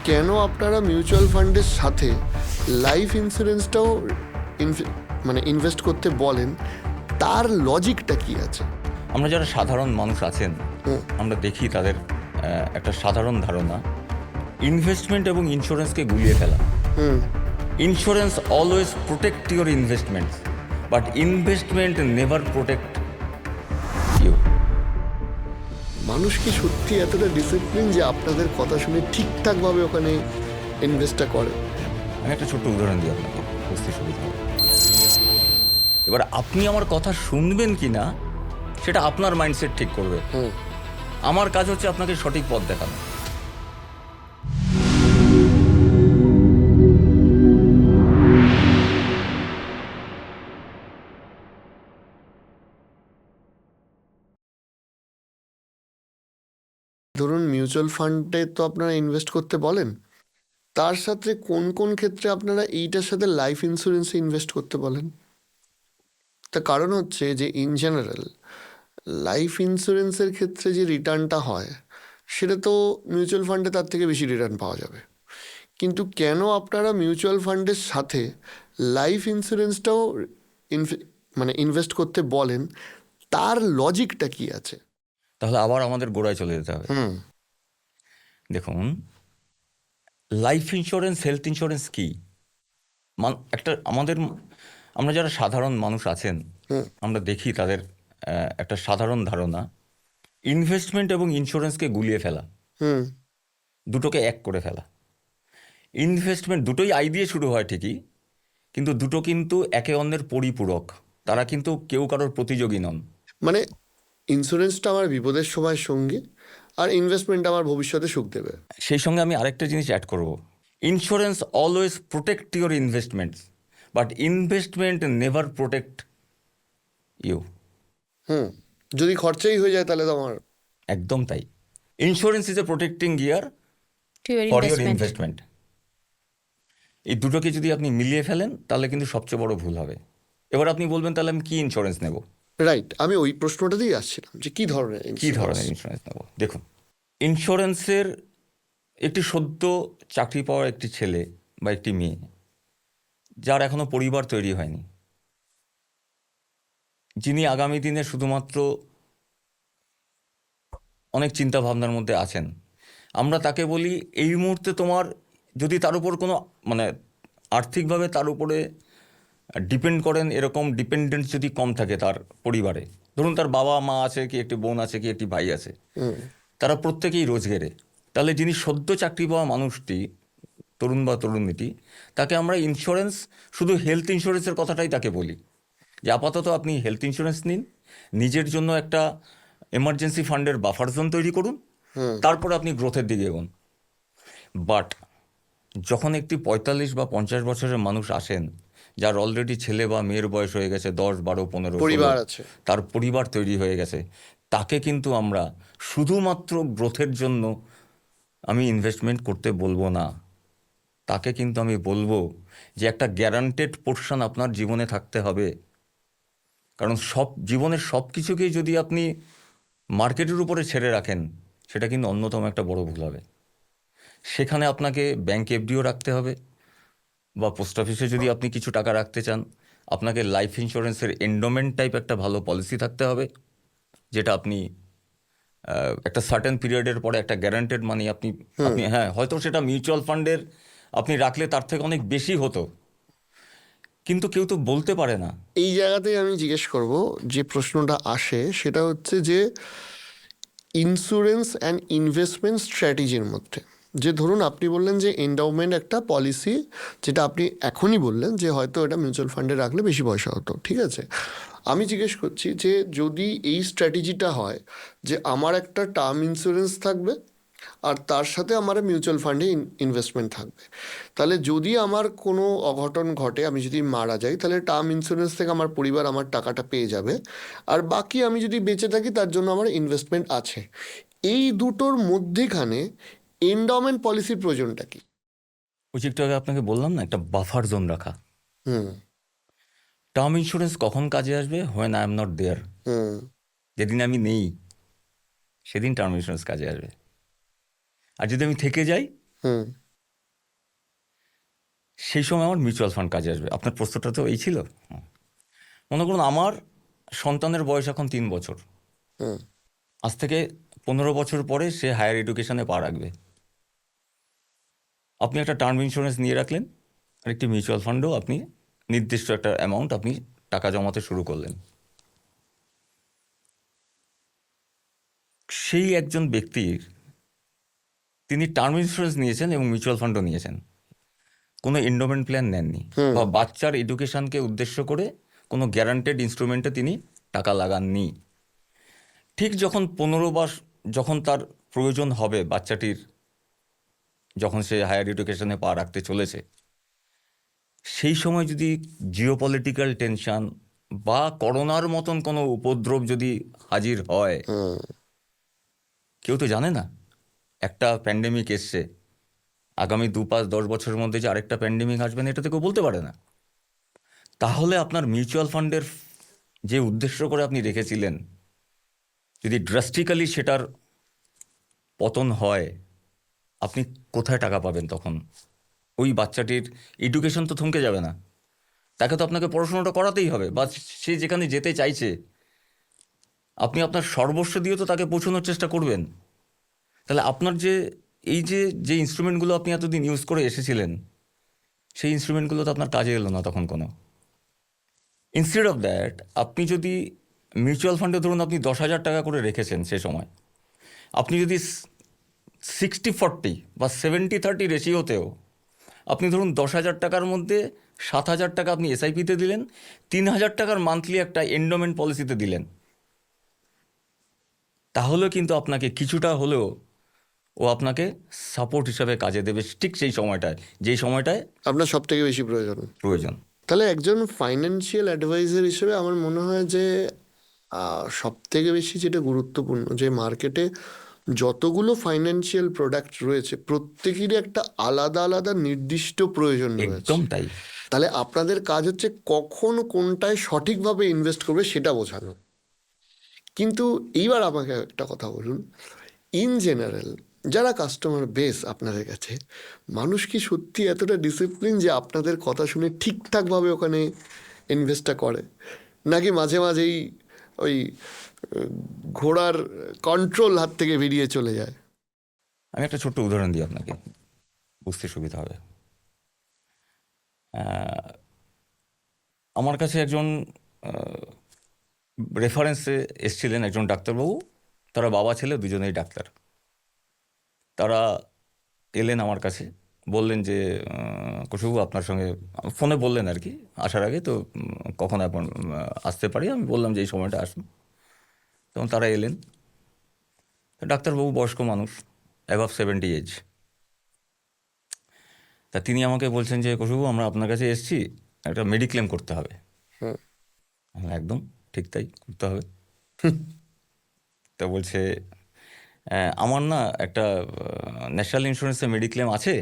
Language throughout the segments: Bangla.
কেন আপনারা মিউচুয়াল ফান্ডের সাথে লাইফ ইন্স্যুরেন্সটাও ইনভেস্ট করতে বলেন, তার লজিকটা কি আছে? আমরা যারা সাধারণ মানুষ আছেন আমরা দেখি তাদের একটা সাধারণ ধারণা ইনভেস্টমেন্ট এবং ইন্স্যুরেন্সকে গুলিয়ে ফেলা। Insurance always protect your investments, but investment never protect you. মানুষ কি সত্যি এতটা ডিসিপ্লিন যে আপনাদের কথা শুনে ঠিকঠাকভাবে ওখানে ইনভেস্টটা করে? আমি একটা ছোট্ট উদাহরণ দিই আপনাকে, বুঝতে সুবিধা হবে। এবার আপনি আমার কথা শুনবেন কি না সেটা আপনার মাইন্ডসেট ঠিক করবে। আমার কাজ হচ্ছে আপনাকে সঠিক পথ দেখানো। ধরুন মিউচুয়াল ফান্ডে তো আপনারা ইনভেস্ট করতে বলেন, তার সাথে কোন কোন ক্ষেত্রে আপনারা এইটার সাথে লাইফ ইন্স্যুরেন্সে ইনভেস্ট করতে বলেন? তার কারণ হচ্ছে যে ইন জেনারেল লাইফ ইন্স্যুরেন্সের ক্ষেত্রে যে রিটার্নটা হয় সেটা তো মিউচুয়াল ফান্ডে তার থেকে বেশি রিটার্ন পাওয়া যাবে। কিন্তু কেন আপনারা মিউচুয়াল ফান্ডের সাথে লাইফ ইন্স্যুরেন্সটাও ইনভেস্ট করতে বলেন, তার লজিকটা কি আছে? তাহলে আবার আমাদের গোড়ায় চলে যেতে হবে। দেখুন, লাইফ ইন্স্যুরেন্স, হেলথ ইন্স্যুরেন্স কি? আমরা যারা সাধারণ মানুষ আছেন আমরা দেখি তাদের একটা সাধারণ ধারণা ইনভেস্টমেন্ট এবং ইন্স্যুরেন্সকে গুলিয়ে ফেলা, দুটোকে এক করে ফেলা। ইনভেস্টমেন্ট দুটোই আই দিয়ে শুরু হয় ঠিকই, কিন্তু দুটো কিন্তু একে অন্যের পরিপূরক। তারা কিন্তু কেউ কারোর প্রতিযোগী নন। মানে ইন্স্যুরেন্সটা আমার বিপদের সময় সঙ্গী, আর ইনভেস্টমেন্ট আমার ভবিষ্যতে সুখ দেবে। সেই সঙ্গে আমি আরেকটা জিনিস অ্যাড করব, insurance always protect your investments, but investment never protect you. যদি খরচাই হয়ে যায় তাহলে তো আমার একদম তাই। Insurance is a protecting gear to your for your investment. Investment. এই দুটোকে যদি আপনি মিলিয়ে ফেলেন তাহলে কিন্তু সবচেয়ে বড় ভুল হবে। এবার আপনি বলবেন তাহলে আমি কি ইন্স্যুরেন্স নেব? রাইট, আমি ওই প্রশ্নটাতেই আসছিলাম যে কি ধরনের কী ধরনের ইন্স্যুরেন্স নেব? দেখুন, ইন্স্যুরেন্সের একটি সদ্য চাকরি পাওয়া একটি ছেলে বা একটি মেয়ে যার এখনো পরিবার তৈরি হয়নি, যিনি আগামী দিনে শুধুমাত্র অনেক চিন্তা ভাবনার মধ্যে আছেন, আমরা তাকে বলি এই মুহূর্তে তোমার যদি তার উপর কোনো আর্থিকভাবে তার উপরে ডিপেন্ড করেন, এরকম ডিপেন্ডেন্স যদি কম থাকে তার পরিবারে, ধরুন তার বাবা মা আছে, কি একটি বোন আছে, কি একটি ভাই আছে, তারা প্রত্যেকেই রোজগারে, তাহলে যিনি সদ্য চাকরি পাওয়া মানুষটি, তরুণ বা তরুণীটি, তাকে আমরা ইন্স্যুরেন্স, শুধু হেলথ ইন্স্যুরেন্সের কথাটাই তাকে বলি যে আপাতত আপনি হেলথ ইন্স্যুরেন্স নিন, নিজের জন্য একটা এমার্জেন্সি ফান্ডের বাফার জোন তৈরি করুন, তারপর আপনি গ্রোথের দিকে এগোন। বাট যখন একটি 45 বা 50 বছরের মানুষ আসেন, যার অলরেডি ছেলে বা মেয়ের বয়স হয়ে গেছে 10, 12, 15, পরিবার আছে, তার পরিবার তৈরি হয়ে গেছে, তাকে কিন্তু আমরা শুধুমাত্র গ্রোথের জন্য আমি ইনভেস্টমেন্ট করতে বলবো না। তাকে কিন্তু আমি বলবো যে একটা গ্যারান্টেড পোর্শন আপনার জীবনে থাকতে হবে। কারণ জীবনের সব কিছুকেই যদি আপনি মার্কেটের উপরে ছেড়ে রাখেন, সেটা কিন্তু অন্যতম একটা বড় ভুল হবে। সেখানে আপনাকে ব্যাংক এফডিও রাখতে হবে, বা পোস্ট অফিসে যদি আপনি কিছু টাকা রাখতে চান, আপনাকে লাইফ ইন্স্যুরেন্সের এন্ডোমেন্ট টাইপ একটা ভালো পলিসি থাকতে হবে, যেটা আপনি একটা সার্টেন পিরিয়ডের পরে একটা গ্যারান্টেড মানি আপনি হয়তো সেটা মিউচুয়াল ফান্ডের আপনি রাখলে তার থেকে অনেক বেশি হতো, কিন্তু কেউ তো বলতে পারে না। এই জায়গাতেই আমি জিজ্ঞেস করব, যে প্রশ্নটা আসে সেটা হচ্ছে যে ইন্স্যুরেন্স অ্যান্ড ইনভেস্টমেন্ট স্ট্র্যাটেজির মধ্যে, যে ধরুন আপনি বললেন যে এন্ডাউমেন্ট একটা পলিসি, যেটা আপনি এখনই বললেন যে হয়তো এটা মিউচুয়াল ফান্ডে রাখলে বেশি পয়সা হতো, ঠিক আছে। আমি জিজ্ঞেস করছি যে যদি এই স্ট্র্যাটেজিটা হয় যে আমার একটা টার্ম ইন্স্যুরেন্স থাকবে আর তার সাথে আমার মিউচুয়াল ফান্ডে ইনভেস্টমেন্ট থাকবে, তাহলে যদি আমার কোনো অঘটন ঘটে, আমি যদি মারা যাই, তাহলে টার্ম ইন্স্যুরেন্স থেকে আমার পরিবার আমার টাকাটা পেয়ে যাবে, আর বাকি আমি যদি বেঁচে থাকি তার জন্য আমার ইনভেস্টমেন্ট আছে। এই দুটোর মধ্যেখানে এন্ডাওমেন্ট পলিসির প্রয়োজনটা কি? ওই যে একটু আগে আপনাকে বললাম না, একটা বাফার জোন রাখা। টার্ম ইন্স্যুরেন্স কখন কাজে আসবে? When I am not there. যেদিন আমি নেই সেদিন টার্ম ইন্স্যুরেন্স কাজে আসবে। আর যদি আমি থেকে যাই সেই সময় আমার মিউচুয়াল ফান্ড কাজে আসবে। আপনার প্রশ্নটা তো এই ছিল। হুম। মনে করুন আমার সন্তানের বয়স এখন 3 বছর। হুম। আজ থেকে 15 বছর পরে সে হায়ার এডুকেশনে পা রাখবে। আপনি একটা টার্ম ইন্স্যুরেন্স নিয়ে রাখলেন, আর একটি মিউচুয়াল ফান্ডও আপনি নির্দিষ্ট একটা অ্যামাউন্ট আপনি টাকা জমাতে শুরু করলেন। সেই একজন ব্যক্তির, তিনি টার্ম ইন্স্যুরেন্স নিয়েছেন এবং মিউচুয়াল ফান্ডও নিয়েছেন, কোনো এন্ডোমেন্ট প্ল্যান নেননি, হুম। বা বাচ্চার এডুকেশনকে উদ্দেশ্য করে কোনো গ্যারান্টেড ইনস্ট্রুমেন্টে তিনি টাকা লাগাননি। ঠিক যখন 15 যখন তার প্রয়োজন হবে বাচ্চাটির, যখন সে হায়ার এডুকেশনে পা রাখতে চলেছে, সেই সময় যদি জিওপলিটিক্যাল টেনশন বা করোনার মতন কোনো উপদ্রব যদি হাজির হয়, হুম। কেউ তো জানে না একটা প্যান্ডেমিক এসছে, আগামী 2, 5, 10 বছরের মধ্যে যে আরেকটা প্যান্ডেমিক আসবে না, এটা তো কেউ বলতে পারে না। তাহলে আপনার মিউচুয়াল ফান্ডের যে উদ্দেশ্য করে আপনি রেখেছিলেন, যদি ড্রাস্টিক্যালি সেটার পতন হয়, আপনি কোথায় টাকা পাবেন তখন? ওই বাচ্চাটির এডুকেশন তো থমকে যাবে না, তাকে তো আপনাকে পড়াশোনাটা করাতেই হবে, বা সে যেখানে যেতে চাইছে আপনি আপনার সর্বস্ব দিয়ে তো তাকে পৌঁছানোর চেষ্টা করবেন। তাহলে আপনার যে এই যে যে ইনস্ট্রুমেন্টগুলো আপনি এতদিন ইউজ করে এসেছিলেন, সেই ইনস্ট্রুমেন্টগুলো তো আপনার কাজে এলো না তখন কোনো। ইনস্টেড অফ দ্যাট, আপনি যদি মিউচুয়াল ফান্ডে ধরুন আপনি 10,000 টাকা করে রেখেছেন, সে সময় আপনি যদি 60-40 বা 70-30 রেশিওতেও আপনি ধরুন 10,000 টাকার মধ্যে 7,000 টাকা আপনি এসআইপিতে দিলেন, 3,000 টাকার মান্থলি একটা এন্ডোমেন্ট পলিসিতে দিলেন, তাহলে কিন্তু আপনাকে কিছুটা হলেও ও আপনাকে সাপোর্ট হিসাবে কাজে দেবে ঠিক সেই সময়টায়, যেই সময়টায় আপনার সব থেকে বেশি প্রয়োজন। প্রয়োজন। তাহলে একজন ফাইন্যান্সিয়াল অ্যাডভাইজার হিসেবে আমার মনে হয় যে সব থেকে বেশি যেটা গুরুত্বপূর্ণ, যে মার্কেটে যতগুলো ফাইন্যান্সিয়াল প্রোডাক্ট রয়েছে প্রত্যেকেরই একটা আলাদা আলাদা নির্দিষ্ট প্রয়োজন রয়েছে। একদম তাই। তাহলে আপনাদের কাজ হচ্ছে কখন কোনটায় সঠিকভাবে ইনভেস্ট করবে সেটা বোঝানো। কিন্তু এইবার আমাকে একটা কথা বলুন, ইন জেনারেল যারা কাস্টমার বেস আপনাদের কাছে, মানুষ কি সত্যি এতটা ডিসিপ্লিন যে আপনাদের কথা শুনে ঠিকঠাকভাবে ওখানে ইনভেস্টটা করে, নাকি মাঝে মাঝেই ওই ঘোড়ার কন্ট্রোল হাত থেকে বেরিয়ে চলে যায়? আমি একটা ছোট্ট উদাহরণ দিই আপনাকে, বুঝতে সুবিধা হবে। আমার কাছে একজন রেফারেন্সে এসছিলেন একজন ডাক্তারবাবু, তারা বাবা ছেলে দুজনেই ডাক্তার। তারা এলেন আমার কাছে, বললেন যে কুশবাবু আপনার সঙ্গে, ফোনে বললেন আর কি আসার আগে, তো কখন এখন আসতে পারি? আমি বললাম যে এই সময়টা আসুন। তখন তারা এলেন। তো ডাক্তারবাবু বয়স্ক মানুষ, অ্যাবাভ 70 এজ। তা তিনি আমাকে বলছেন যে কুশবাবু আমরা আপনার কাছে এসেছি, একটা মেডিক্লেম করতে হবে। হুম। আমি বললাম, একদম ঠিক তাই, করতে হবে। তা বলছে আমার না একটা ন্যাশনাল ইন্স্যুরেন্সের মেডিক্লেম আছে,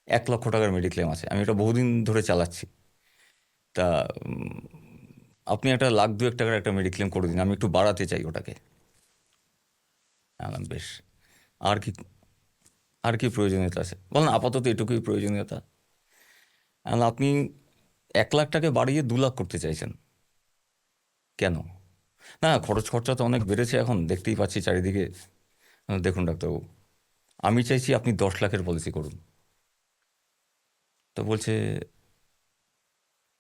1 লক্ষ টাকার মেডিক্লেম আছে, আমি এটা বহুদিন ধরে চালাচ্ছি। তা আপনি একটা 1,02,000 টাকার একটা মেডিক্লেম করে দিন, আমি একটু বাড়াতে চাই ওটাকে। আমি বললাম, বেশ। আর কি, আর কি প্রয়োজনীয়তা আছে? বললাম আপাতত এটুকুই প্রয়োজনীয়তা। আমি বললাম, আপনি 1 লাখ টাকা বাড়িয়ে 2 লাখ করতে চাইছেন কেন? না, খরচ খরচা তো অনেক বেড়েছে এখন, দেখতেই পাচ্ছি চারিদিকে। দেখুন ডাক্তারবাবু, আমি চাইছি আপনি 10 লাখের পলিসি করুন। তো বলছে,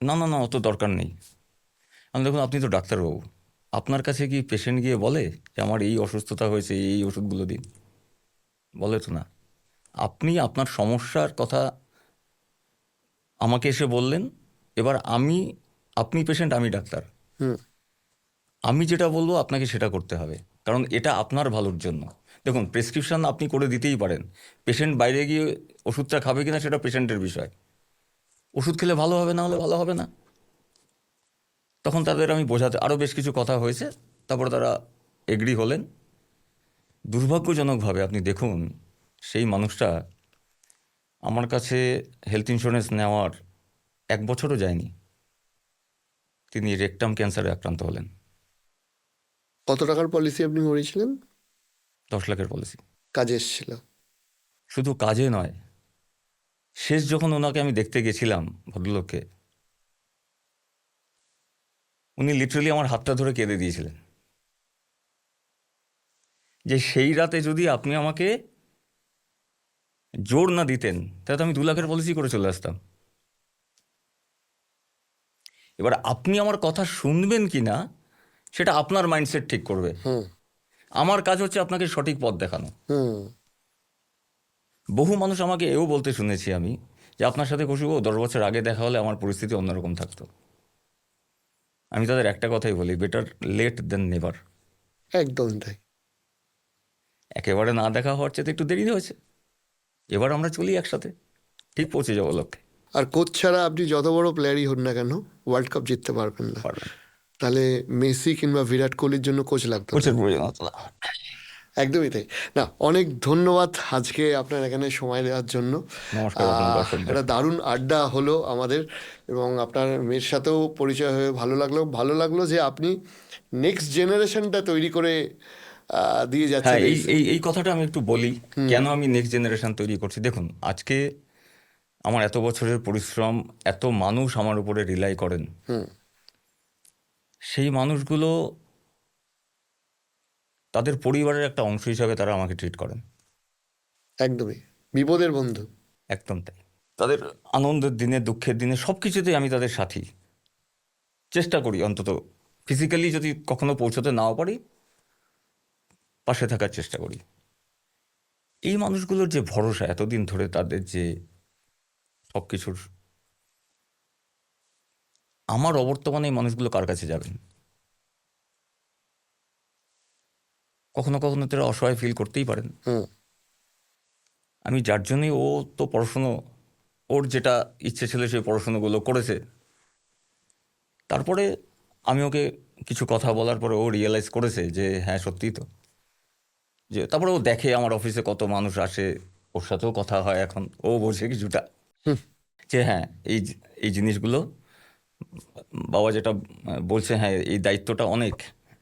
না না না, অত দরকার নেই। আমি, দেখুন আপনি তো ডাক্তারবাবু, আপনার কাছে কি পেশেন্ট গিয়ে বলে যে আমার এই অসুস্থতা হয়েছে, এই ওষুধগুলো দিন? বলে তো না। আপনি আপনার সমস্যার কথা আমাকে এসে বললেন, এবার আপনি পেশেন্ট, আমি ডাক্তার, হুম। আমি যেটা বলবো আপনাকে সেটা করতে হবে, কারণ এটা আপনার ভালোর জন্য। দেখুন, প্রেসক্রিপশন আপনি করে দিতেই পারেন, পেশেন্ট বাইরে গিয়ে ওষুধটা খাবে কিনা সেটা পেশেন্টের বিষয়। ওষুধ খেলে ভালো হবে, না হলে ভালো হবে না। তখন তাদের আমি বোঝাতে, আরও বেশ কিছু কথা হয়েছে, তারপর তারা এগ্রি হলেন। দুর্ভাগ্যজনকভাবে আপনি দেখুন, সেই মানুষটা আমার কাছে হেলথ ইন্স্যুরেন্স নেওয়ার 1 বছরও যায়নি, তিনি রেকটাম ক্যান্সারে আক্রান্ত হলেন। কত টাকার পলিসি আপনি করেছিলেন? 10 লাখের পলিসি। কাজে এসেছিল? শুধু কাজে নয়, শেষ যখন ওনাকে আমি দেখতে গেছিলাম, ভদ্রলোককে, উনি লিটারালি আমার হাতটা ধরে কেঁদে দিয়েছিলেন যে সেই রাতে যদি আপনি আমাকে জোর না দিতেন তাহলে তো আমি 2 লাখের পলিসি করে চলে আসতাম। এবার আপনি আমার কথা শুনবেন কি না সেটা আপনার মাইন্ডসেট ঠিক করবে। হুম আমার কাজ হচ্ছে আপনাকে সঠিক পথ দেখানো। হুম বহু মানুষ আমাকে এও বলতে শুনেছি আমি যে আপনার সাথে কৌশিকবাবু 10 বছর আগে দেখা হলে আমার পরিস্থিতি অন্যরকম থাকতো। আমি তাদের একটা কথাই বলি, বেটার লেট দেন নেভার। একদম তাই। একেবারে না দেখা হওয়ার চেয়ে একটু দেরি হয়েছে, এবার আমরা চলি একসাথে, ঠিক পৌঁছে যাবো লক্ষ্যে। আর কোচ ছাড়া আপনি যত বড় প্লেয়ারই হন না কেন ওয়ার্ল্ড কাপ জিততে পারবেন না। পারবেন। তাহলে মেসি কিংবা বিরাট কোহলির জন্য কোচ লাগতো না। কোচের প্রয়োজন হতো না। একদমই তাই। না, অনেক ধন্যবাদ আজকে আপনার এখানে সময় দেওয়ার জন্য। নমস্কার আপনার দর্শকদের। একটা দারুণ আড্ডা হলো আমাদের, এবং আপনার মেয়ের সাথেও পরিচয় হয়ে ভালো লাগলো যে আপনি নেক্সট জেনারেশনটা তৈরি করে দিয়ে হ্যাঁ, যাচ্ছেন। এই এই এই কথাটা আমি একটু বলি, কেন আমি নেক্সট জেনারেশন তৈরি করছি। দেখুন, আজকে আমার এত বছরের পরিশ্রম, এত মানুষ আমার উপরে রিলাই করেন, হুম সেই মানুষগুলো তাদের পরিবারের একটা অংশ হিসাবে তারা আমাকে ট্রিট করেন। একদমই বিপদের বন্ধু। একদম তাই। তাদের আনন্দের দিনে, দুঃখের দিনে, সব কিছুতেই আমি তাদের সাথী। চেষ্টা করি অন্তত ফিজিক্যালি যদি কখনো পৌঁছতে নাও পারি, পাশে থাকার চেষ্টা করি। এই মানুষগুলোর যে ভরসা এতদিন ধরে, তাদের যে সব কিছুর, আমার অবর্তমানে এই মানুষগুলো কার কাছে যাবেন? কখনো কখনো তারা অসহায় ফিল করতেই পারেন। হুম আমি যার জন্যই, ও তো পড়াশুনো, ওর যেটা ইচ্ছে ছিল সেই পড়াশুনোগুলো করেছে, তারপরে আমি ওকে কিছু কথা বলার পরে ও রিয়েলাইজ করেছে যে হ্যাঁ সত্যিই তো, যে তারপরে ও দেখে আমার অফিসে কত মানুষ আসে, ওর সাথেও কথা হয়, এখন ও বোঝে কিছুটা হুম যে হ্যাঁ এই জিনিসগুলো বাবা যেটা বলছে, হ্যাঁ এই দায়িত্বটা অনেক,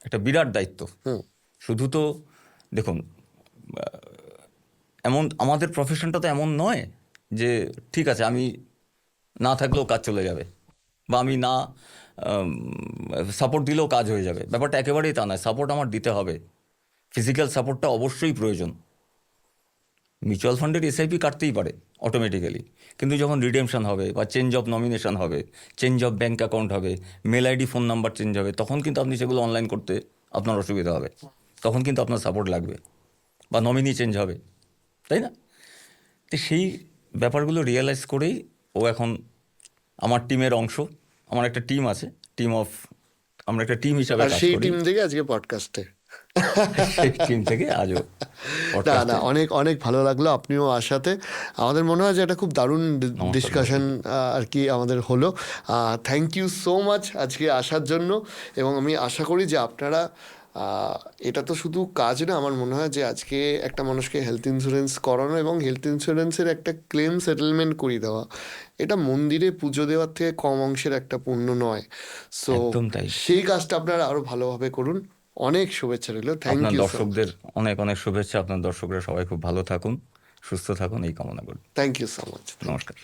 একটা বিরাট দায়িত্ব। হুম শুধু তো দেখুন, এমন আমাদের প্রফেশনটা তো এমন নয় যে ঠিক আছে আমি না থাকলেও কাজ চলে যাবে, বা আমি না সাপোর্ট দিলেও কাজ হয়ে যাবে। ব্যাপারটা একেবারেই তা নয়, সাপোর্ট আমার দিতে হবে, ফিজিক্যাল সাপোর্টটা অবশ্যই প্রয়োজন। মিউচুয়াল ফান্ডের এসআইপি কাটতেই পারে অটোমেটিক্যালি, কিন্তু যখন রিডেমশন হবে বা চেঞ্জ অফ নমিনেশন হবে, চেঞ্জ অফ ব্যাঙ্ক অ্যাকাউন্ট হবে, mail ID phone number change হবে, তখন কিন্তু আপনি সেগুলো অনলাইন করতে আপনার অসুবিধা হবে, তখন কিন্তু আপনার সাপোর্ট লাগবে, বা নমিনি চেঞ্জ হবে, তাই না? তো সেই ব্যাপারগুলো রিয়েলাইজ করেই ও এখন আমার টিমের অংশ। আমার একটা টিম আছে, আমরা একটা টিম হিসাবে আর কাজ সেই করি। টিম থেকে আজকে পডকাস্টে। সেই টিম থেকে আজও না পডকাস্টে। অনেক অনেক ভালো লাগলো আপনিও আসাতে। আমাদের মনে হয় যে এটা খুব দারুণ নমস্কার, ডিসকাশন আর কি আমাদের হলো। থ্যাংক ইউ সো মাচ আজকে আসার জন্য, এবং আমি আশা করি যে আপনারা এটা তো শুধু কাজ না, আমার মনে হয় যে আজকে একটা মানুষকে হেলথ ইন্স্যুরেন্স করানো এবং হেলথ ইন্স্যুরেন্সের একটা ক্লেম সেটেলমেন্ট করিয়ে দেওয়া, এটা মন্দিরে পুজো দেওয়ার থেকে কম অংশের একটা পুণ্য নয়। সো একদম তাই। সেই কাজটা আপনারা আরও ভালোভাবে করুন। অনেক শুভেচ্ছা রইল। থ্যাংক আপনার ইউ সো মাচ। দর্শকদের অনেক অনেক শুভেচ্ছা। আপনার দর্শকরা সবাই খুব ভালো থাকুন, সুস্থ থাকুন, এই কামনা করি। Thank you so much. নমস্কার।